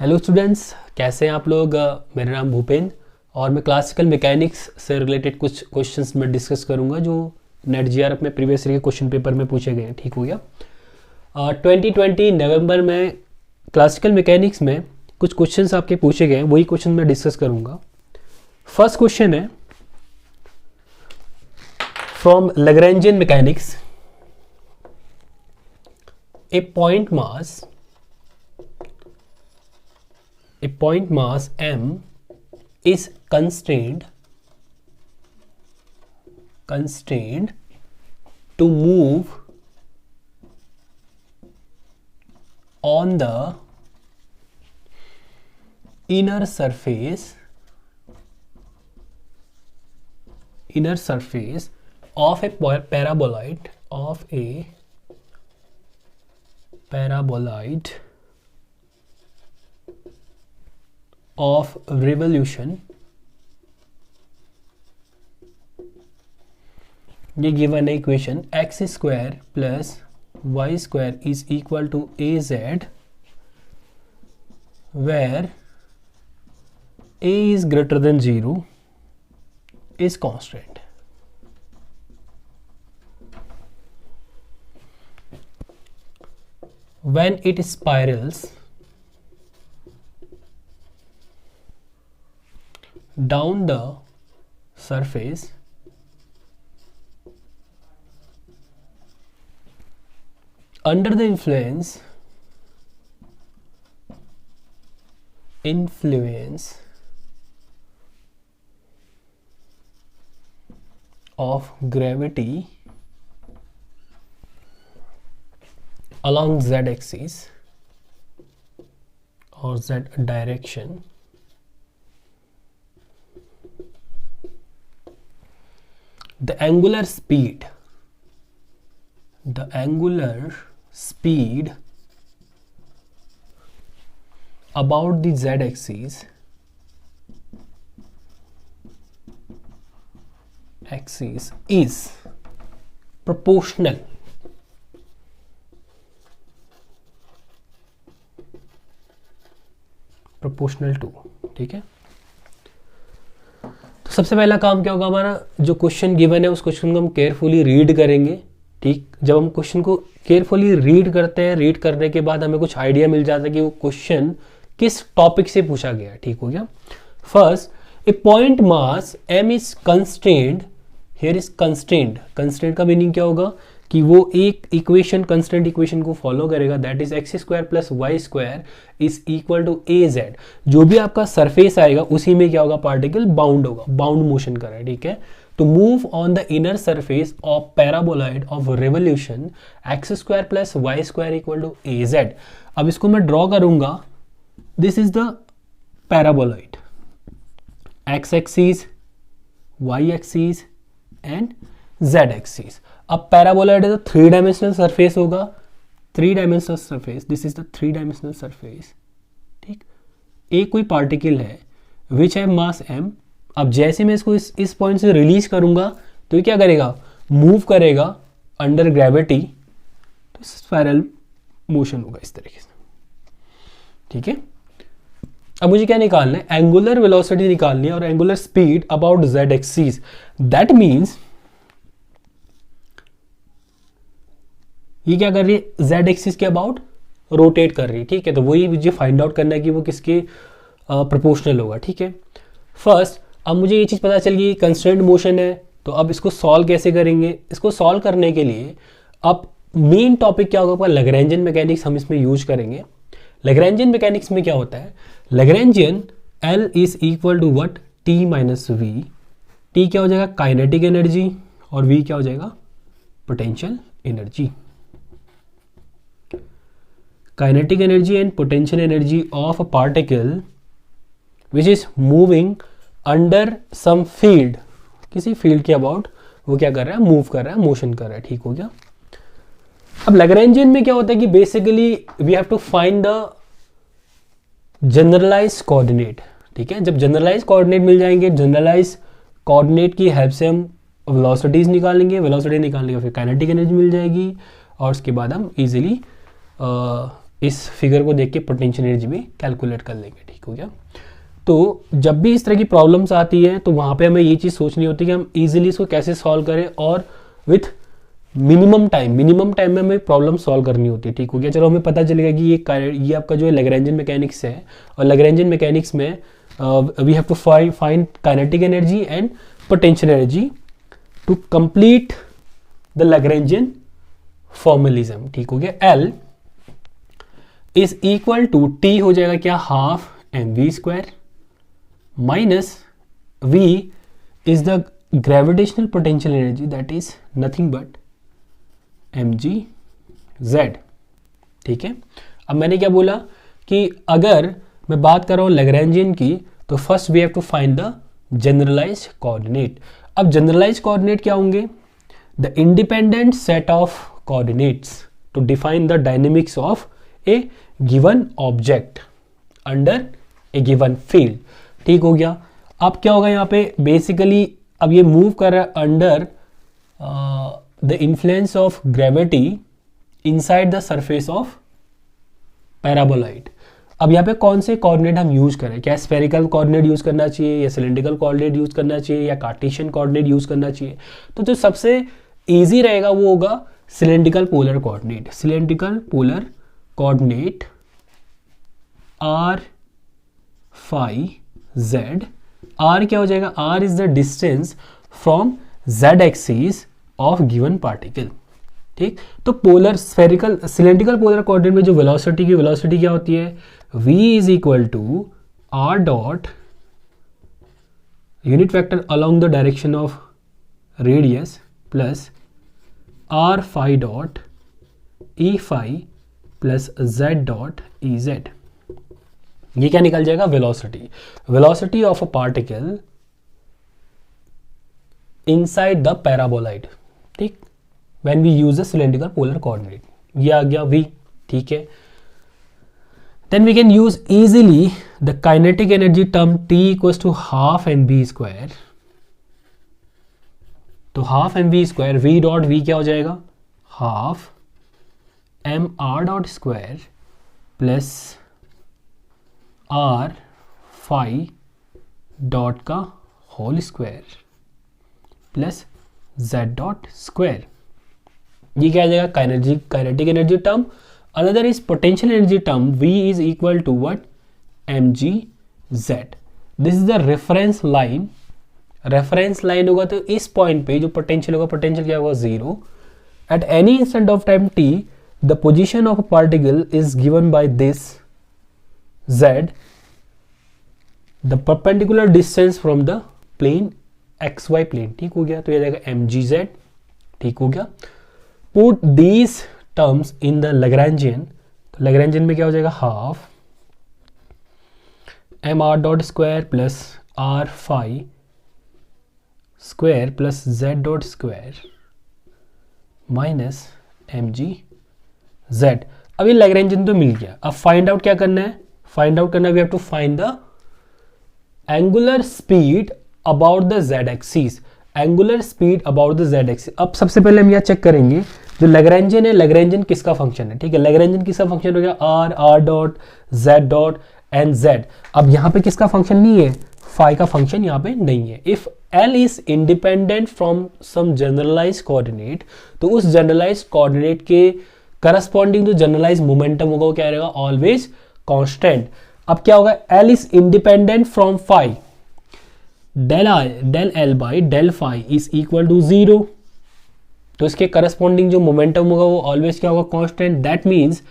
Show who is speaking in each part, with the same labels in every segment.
Speaker 1: Hello students, कैसे हैं आप लोग। मेरा नाम भूपेन और मैं क्लासिकल मैकेनिक्स से रिलेटेड कुछ क्वेश्चंस में डिस्कस करूंगा जो नेट जीआरएफ में प्रीवियस ईयर के क्वेश्चन पेपर में पूछे गए हैं। ठीक हो गया। 2020 नवंबर में क्लासिकल मैकेनिक्स में कुछ क्वेश्चंस आपके पूछे गए हैं, वही क्वेश्चन मैं डिस्कस करूंगा। फर्स्ट क्वेश्चन है from Lagrangian mechanics, A point mass m is constrained to move on the inner surface of a paraboloid of revolution। ये गिवन है equation x square plus y square is equal to az, where a is greater than 0 is constant। when it spirals down the surface under the influence of gravity along z axis or z direction, the angular speed about the z axis is proportional to। ठीक है, तो सबसे पहला काम क्या होगा, हमारा जो क्वेश्चन गिवन है उस क्वेश्चन को हम केयरफुली रीड करेंगे। ठीक, जब हम क्वेश्चन को केयरफुली रीड करते हैं, रीड करने के बाद हमें कुछ आइडिया मिल जाता है कि वो क्वेश्चन किस टॉपिक से पूछा गया। ठीक हो गया। First, a point mass m is constrained, here is constrained. Constrained का मीनिंग क्या होगा कि वो एक इक्वेशन, कंस्ट्रेंट इक्वेशन को फॉलो करेगा, that is x square plus y square is equal to a z. जो भी आपका सरफेस आएगा उसी में क्या होगा, पार्टिकल बाउंड होगा, बाउंड मोशन कर रहा है। ठीक है, to move on the inner surface of paraboloid of revolution x square plus y square equal to az। अब इसको मैं ड्रॉ करूंगा, this is the paraboloid, x axis, y axis and z axis. अब पैराबोलॉइड है तो 3 dimensional surface होगा, 3 dimensional surface, this is the 3 dimensional surface. ठीक, एक कोई पार्टिकल है विच है मास m। अब जैसे मैं इसको इस पॉइंट से रिलीज करूंगा तो ये क्या करेगा, मूव करेगा अंडर ग्रेविटी, तो स्पाइरल मोशन होगा इस तरीके से। ठीक है, अब मुझे क्या निकालना है, एंगुलर वेलोसिटी निकालनी है और angular speed about z axis. That means ये क्या कर रही है, z एक्सिस के अबाउट रोटेट कर रही है। ठीक है, तो वही मुझे फाइंड आउट करना है कि वो किसके प्रोपोर्शनल होगा। ठीक है, फर्स्ट अब मुझे ये चीज़ पता चल गई कंस्ट्रेंट मोशन है, तो अब इसको सॉल्व कैसे करेंगे। इसको सॉल्व करने के लिए अब मेन टॉपिक क्या होगा, लैग्रेंजियन मैकेनिक्स हम इसमें यूज करेंगे। लैग्रेंजियन मैकेनिक्स में क्या होता है, Lagrangian L is equal to what, T minus V. T क्या हो जाएगा, काइनेटिक एनर्जी, और V क्या हो जाएगा, potential energy. Kinetic energy and potential energy of a particle which is moving under some field, किसी फील्ड के अबाउट वो क्या कर रहा है, मूव कर रहा है, मोशन कर रहा है। ठीक हो गया। अब लैग्रेंजियन में क्या होता है कि basically we have to find the generalise coordinate. ठीक है, जब जनरलाइज कोऑर्डिनेट मिल जाएंगे, जनरलाइज कोऑर्डिनेट की हेल्प से हम वेलोसिटीज निकालेंगे, वेलोसिटी निकालने का फिर काइनेटिक एनर्जी मिल जाएगी, और उसके बाद हम इजीली इस फिगर को देख के पोटेंशियल एनर्जी भी कैलकुलेट कर लेंगे। ठीक हो गया। तो जब भी इस तरह की प्रॉब्लम्स आती है तो वहाँ पे हमें ये चीज़ सोचनी होती है कि हम इजीली इसको कैसे सॉल्व करें और विथ मिनिमम टाइम में हमें प्रॉब्लम सॉल्व करनी होती है। ठीक हो गया। चलो हमें पता चलेगा कि ये आपका जो है लैग्रेंजियन मैकेनिक्स है, और लैग्रेंजियन मैकेनिक्स में we have to find kinetic energy and potential energy to complete the Lagrangian formalism. ठीक हो गया। L is equal to T हो जाएगा क्या, half mv² minus V is the gravitational potential energy that is nothing but mgz। ठीक है। अब मैंने क्या बोला कि अगर मैं बात कर रहा हूँ लैग्रेंजियन की, तो first we have to find the generalised coordinate. अब जनरलाइज्ड कोऑर्डिनेट क्या होंगे, the independent set of coordinates to define the dynamics of a given object under a given field. ठीक हो गया। अब क्या होगा यहाँ पे, बेसिकली अब ये मूव कर रहा है under the influence of gravity inside the surface of paraboloid. अब यहाँ पे कौन से कोऑर्डिनेट हम यूज करें, क्या स्फेरिकल कोऑर्डिनेट यूज करना चाहिए या सिलेंड्रिकल कोऑर्डिनेट यूज करना चाहिए या कार्टेशियन कोऑर्डिनेट यूज करना चाहिए। तो जो सबसे इजी रहेगा वो होगा cylindrical polar coordinate. Cylindrical polar coordinate r phi z। r क्या हो जाएगा, r is the distance from z axis of given particle. ठीक। तो polar spherical cylindrical polar coordinate में जो वेलोसिटी क्या होती है, v is equal to r dot unit vector along the direction of radius plus r phi dot e phi plus z dot e z। ये क्या निकल जाएगा, velocity of a particle inside the paraboloid. ठीक। When we use a cylindrical polar coordinate, ये आ गया v। ठीक है। Then we can use easily the kinetic energy term T equals to half mv²। तो half mv², v dot v क्या हो जाएगा, half mr dot square plus r phi dot का whole square plus z dot square. ये क्या आ जाएगा, kinetic energy term. Another is potential energy term, v is equal to what, mgz। This is the reference line. Reference line होगा तो इस point पे जो पोटेंशियल होगा, पोटेंशियल क्या होगा, 0। At any instant of time t, the position of a particle is given by this z, the perpendicular distance from the plane xy plane. ठीक हो गया। तो ये जाएगा mgz। ठीक हो गया। Put these terms in the Lagrangian. तो लैग्रेंजियन में क्या हो जाएगा, half mr dot square plus r phi square plus z dot square minus mgz। अब ये लैग्रेंजियन तो मिल गया। अब फाइंड आउट क्या करना है, we have to find the angular speed about the z axis. Angular speed about the z axis. अब सबसे पहले हम यह चेक करेंगे जो लैग्रेंजियन है, लैग्रेंजियन किसका फंक्शन है। ठीक है। लैग्रेंजियन किसका फंक्शन हो गया, r dot z dot and z। अब यहाँ पे किसका फंक्शन नहीं है, फाई का फंक्शन यहाँ पे नहीं है। If L is independent from some generalise coordinate, तो उस जनरलाइज कोऑर्डिनेट के करस्पॉन्डिंग जो जनरलाइज मोमेंटम होगा वो क्या रहेगा, ऑलवेज कांस्टेंट। अब क्या होगा, L is independent from phi, del L by del phi is equal to 0। तो इसके करस्पॉन्डिंग जो मोमेंटम होगा वो ऑलवेज क्या होगा, constant. That means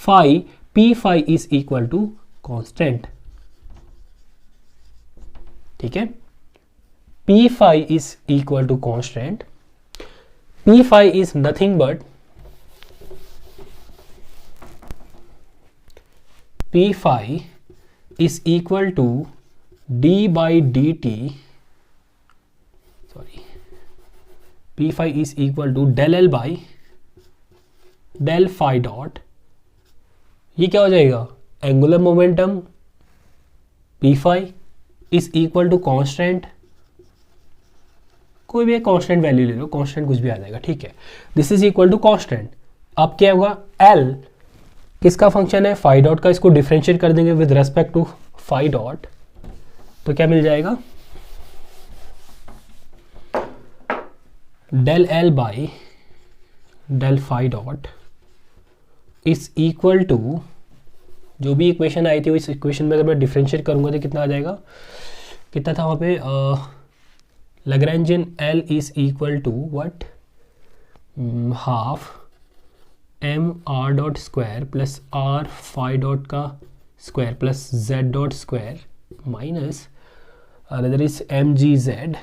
Speaker 1: phi p phi is equal to constant. ठीक है। p phi is equal to constant. p phi is nothing but p phi is equal to d by d t, sorry, p phi is equal to del L by del phi dot, ये क्या हो जाएगा, angular momentum p phi is equal to constant, कोई भी एक constant value ले लो, constant कुछ भी आ जाएगा। ठीक है। This is equal to constant. अब क्या होगा, L किसका फंक्शन है, फाई डॉट का, इसको डिफरेंशिएट कर देंगे with respect to phi dot, तो क्या मिल जाएगा, del l by del phi dot is equal to, जो भी इक्वेशन आई थी इस इक्वेशन में अगर मैं डिफरेंशिएट करूंगा तो कितना आ जाएगा, कितना था वहाँ पे, Lagrangian L is equal to what, half M R dot square plus R phi dot का square plus Z dot square minus other is M G Z.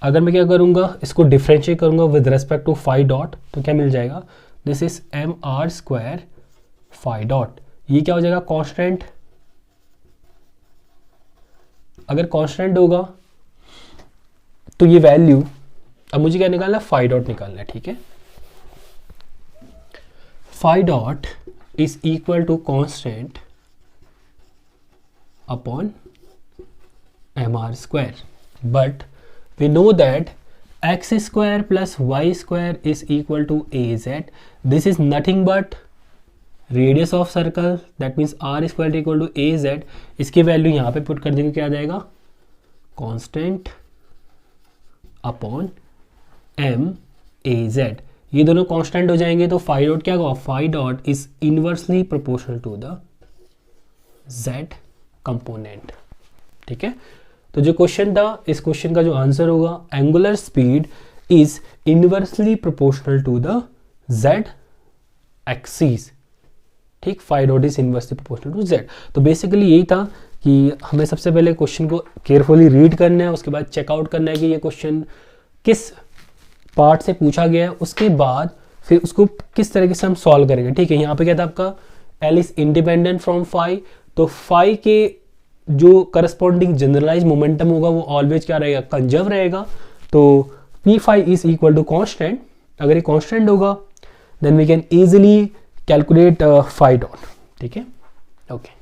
Speaker 1: अगर मैं क्या करूँगा, इसको डिफरेंशिएट करूँगा with respect to phi dot, तो क्या मिल जाएगा, this is M are square phi dot, ये क्या हो जाएगा, कांस्टेंट। अगर कांस्टेंट होगा तो ये वैल्यू, अब मुझे क्या निकालना है, फाई डॉट निकालना है, ठीक है। Phi dot is equal to constant upon m are square, but we know that x square plus y square is equal to az. This is nothing but radius of circle, that means r square equal to az. इसकी value यहाँ पे put कर देंगे, क्या आ जाएगा, constant upon m a z, ये दोनों कांस्टेंट हो जाएंगे तो फाई डॉट क्या होगा, phi dot is inversely proportional to the z component, ठीक है। तो जो क्वेश्चन था, इस क्वेश्चन का जो आंसर होगा, angular speed is inversely proportional to the Z axis, ठीक, phi dot is inversely proportional to Z. तो बेसिकली यही था कि हमें सबसे पहले क्वेश्चन को केयरफुली रीड करना है, उसके बाद चेकआउट करना है कि ये क्वेश्चन किस पार्ट से पूछा गया है, उसके बाद फिर उसको किस तरीके से हम सॉल्व करेंगे, ठीक है। यहाँ पे क्या था आपका, l is independent from phi, तो फाई के जो करस्पॉन्डिंग जनरलाइज मोमेंटम होगा वो ऑलवेज क्या रहेगा, कंजर्व रहेगा। तो p phi is equal to constant, अगर ये कॉन्स्टेंट होगा then we can easily calculate phi dot, ठीक है, ओके।